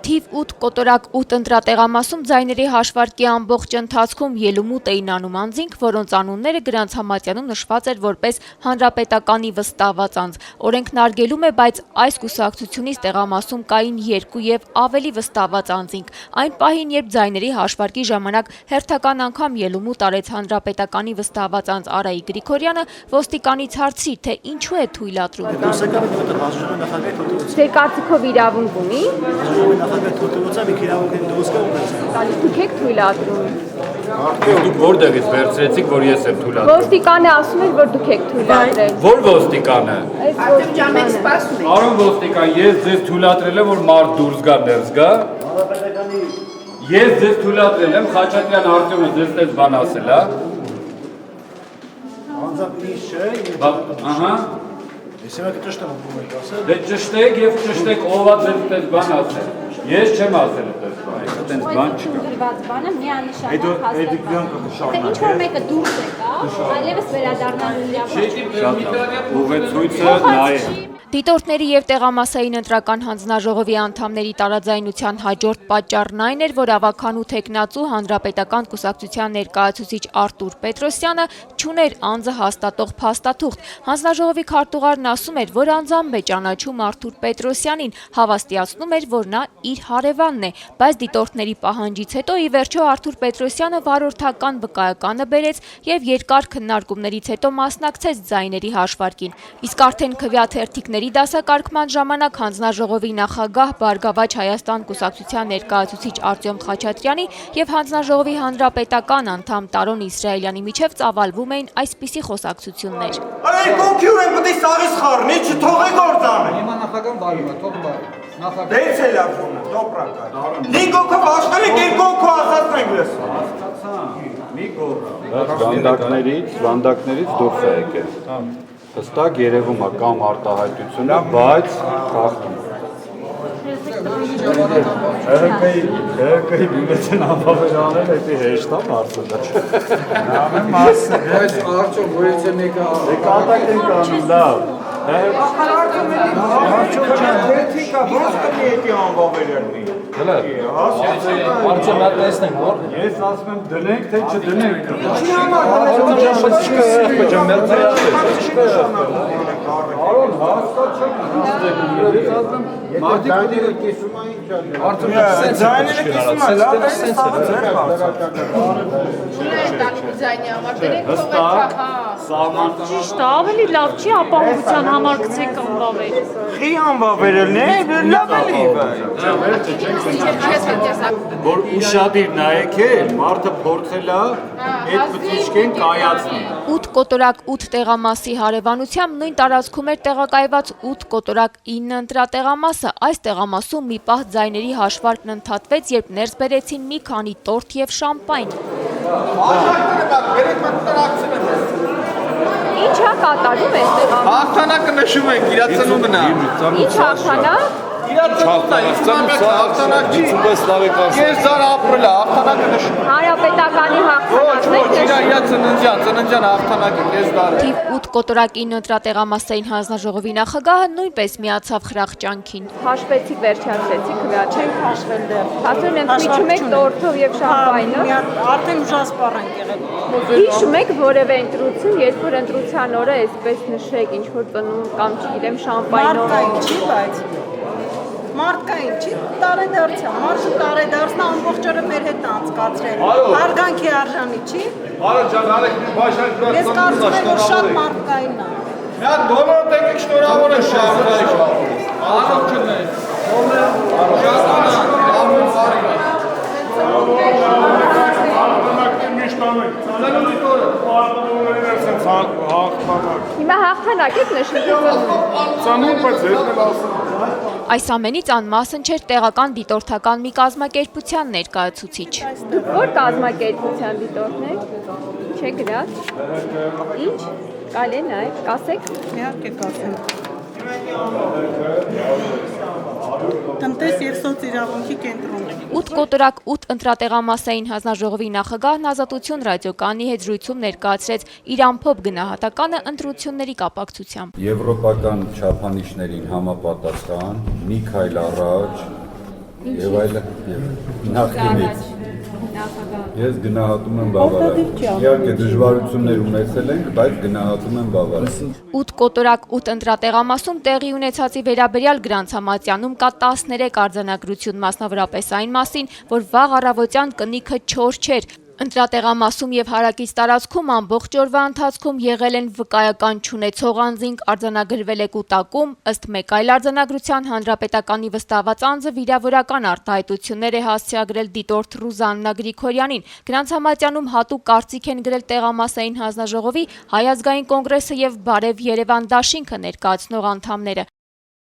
Թիվ 8 կոտորակ 8 ընտրատեղամասում ձայների հաշվարկի ամբողջ ընթացքում ելումուտ էին անում անձինք, որոնց անունները գրանց համատյանում նշված էր որպես հանրապետականի վստահված անձ։ Օրենքն արգելում է, բայց այս կուսակցությունից տեղամասում կային 2 եւ ավելի վստահված անձինք։ Այն պահին, երբ ձայների հաշվարկի ժամանակ հերթական անգամ ելումուտ արեց հանրապետականի վստահված անձ Արայիկ Գրիգորյանը, ոստիկանից հարցրի, թե ինչու է թույլատրում։ Ձեր կարծիքով իրավունք ունի։ Դուք եք թույլատրում։ Դուք որտեղից վերցրեցիք, որ ես եմ թույլատրում։ Ոստիկանը ասում էր, որ դուք եք թույլատրել։ Որ ոստիկանը։ Պարոն ոստիկան, ես ձեզ թույլատրել եմ, որ մարդ դուրս գա, ներս գա։ Ես ձեզ թույլատրել եմ, Խաչատրյան Արտյոմը ձեզ տես բան ասել, հա։ Անձամբ չէ։ Ահա։ Դե ճշտեք եւ ճշտեք ով է ձեզ տես բան ասել։ Ես չեմ ասել այդպես բան, այդպես բան չկա։ Գրված բանը միանշանակ հաստատված։ Ինչ որ մեկը դուրս եկա, այլևս վերադառնալու իրավունք։ Ուղեցույցը նայ։ Դիտորդների եւ տեղամասային ընտրական հանձնաժողովի անդամների տարաձայնության հաջորդ պատճառն այն էր, որ ավագանու թեկնածու հանրապետական կուսակցության ներկայացուցիչ Արտուր Պետրոսյանը չուներ անձը հաստատող փաստաթուղթ։ Հանձնաժողովի քարտուղարն ասում էր, որ անձամբ է ճանաչում Արտուր Պետրոսյանին, հավաստիացնում էր, որ նա իր հարևանն է, բայց դիտորդների պահանջից հետո ի վերջո Արտուր Պետրոսյանը վարորդական վկայականը բերեց եւ երկար քննարկումներից հետո մասնակցեց ձայների հաշվարկին։ Իսկ արդեն քվեաթերթիկների դասակարգման ժամանակ հանձնաժողովի նախագահ Բարգավաճ Հայաստան կուսակցության ներկայացուցիչ Արտյոմ Խաչատրյանի եւ հանձնաժողովի հանրապետական անդամ Տարոն Իսրայելյանի միջև ծավալվում էին այսպիսի խոսակցություններ։ Արեք կոնքյուր են պետք է սաղից խառնի, չթողեք գործանը։ Հիմա նախագահան բարում է, թող բարում։ Նախագահ։ Դեից է լավ շունը, դոպրակա։ Նինգոքով աշխատել եք, երկոքով ասացնենք լես։ Մի գոռա։ Վանդակներից դուրս է եկել։ Հստակ երևում է կամ արտահայտությունը, բայց խախտում։ ՀԿ-ի բյուլետեն անվավեր անել, էդի հեշտ է մարսը դա։ Ամեն մարսը։ Բայց արդյոք որից է մեկը կատակ են կանում, լավ։ Արդյոք չան դերթիկա, ոնց կմի էդի անվավերյալնի։ արդյոք նա տեսնենք, որ Ես ասում եմ դնենք, թե չդնենք։ Ինչի համար Արոն, հասկաց չեմ։ մարդիկ ուտիրը կեսում այն չան։ Արդյոք ձայները կիսում է, լավ է սաղը ձեր հարցը։ Ճիշտ է, ավելի լավ չի ապահովության համար գցեք անվավեր։ Խի անվավերելն է, լավ էլի Որ ուշադիր նայեք էլ, մարդը փորձել է այդ բծիչքեն կայացնի։ 8 կոտորակ 8 տեղամասի հարևանությամբ նույն տարածքում էր տեղակայված 8 կոտորակ 9 ընտրատեղամասը։ Այս տեղամասում մի պահ ձայների հաշվարկն ընդհատվեց, երբ ներս բերեցին մի քանի տորթ եւ շամպայն։ Ինչ է կատարում այստեղ։ հաղթանակը նշում ենք, իրացնումն է։ Ինչ հաղթանակ։ Հաղթանակ չի։ Ես ձար ապրել է, հաղթանակը նշում է։ Հանրապետականի հաղթանակն է։ Իրա ծննդյան հաղթանակը կես դար է։ Թիվ 8 կոտորակին ընտրատեղամասային հանձնաժողովի նախագահը նույնպես միացավ խրախճանքին։ Հաշվեցիք, վերջացրեցիք, չենք հաշվել դեռ։ Ասում եմ, միջում եք տորթով եւ շամպայնը։ Արդեն ուժասպառ ենք եղել։ Հիշում եք որևէ ընտրություն, երբ որ ընտրության օրը այսպես նշեք, ինչ որ ծնում կամ չգիտեմ շամպայնով։ Չի, բայց մարդկային չի, տարեդարձ է, մարդը տարեդարձն է ամբողջ օրը մեր հետ անցկացրել, հարգանքի արժանի չի, ես կարծում եմ, որ շատ մարդկային է։ Մի հատ դոնորդ եկեք շնորհավոր եմ շահվրայք։ Առողջն է։ Հիմա հաղթանակ եք նշում։ Այս ամենից անմասն չէր տեղական դիտորդական մի կազմակերպության ներկայացուցիչ։ Դուք որ կազմակերպության դիտորդն եք։ Չէ գրած։ Ինչ։ Կալե նայեք, կասեք։ Իհարկե կասեմ։ տնտես եւ սոցիրավունքի կենտրոն։ 8 կոտորակ 8 ընտրատեղամասային հանձնաժողովի նախագահն Ազատություն ռադիոկայանի հետ զրույցում ներկայացրեց իր ամփոփ գնահատականը ընտրությունների կապակցությամբ։ Եվրոպական չափանիշներին համապատասխան, մի քայլ առաջ եւ այլն նախկինից։ Ես գնահատում եմ բավարար։ Իհարկե դժվարություններ ունեցել ենք, բայց գնահատում եմ բավարար։ 8 կոտորակ 8 ընտրատեղամասում տեղի ունեցածի վերաբերյալ Գրանցամատյանում կա 13 արձանագրություն, մասնավորապես այն մասին, որ վաղ առավոտյան կնիքը չոր չէր։ Ընտրատեղամասում եւ հարակից տարածքում ամբողջ օրվա ընթացքում եղել են վկայական չունեցող անձինք, արձանագրվել է կուտակում, ըստ մեկ այլ արձանագրության Հանրապետականի վստահված անձը վիրավորական արտահայտություններ է հասցեագրել դիտորդ Ռուզաննա Գրիգորյանին։ Գրանցամատյանում հատուկ կարծիք են գրել տեղամասային հանձնաժողովի Հայ ազգային կոնգրեսը եւ Բարև Երևան դաշինքը ներկայացնող անդամները։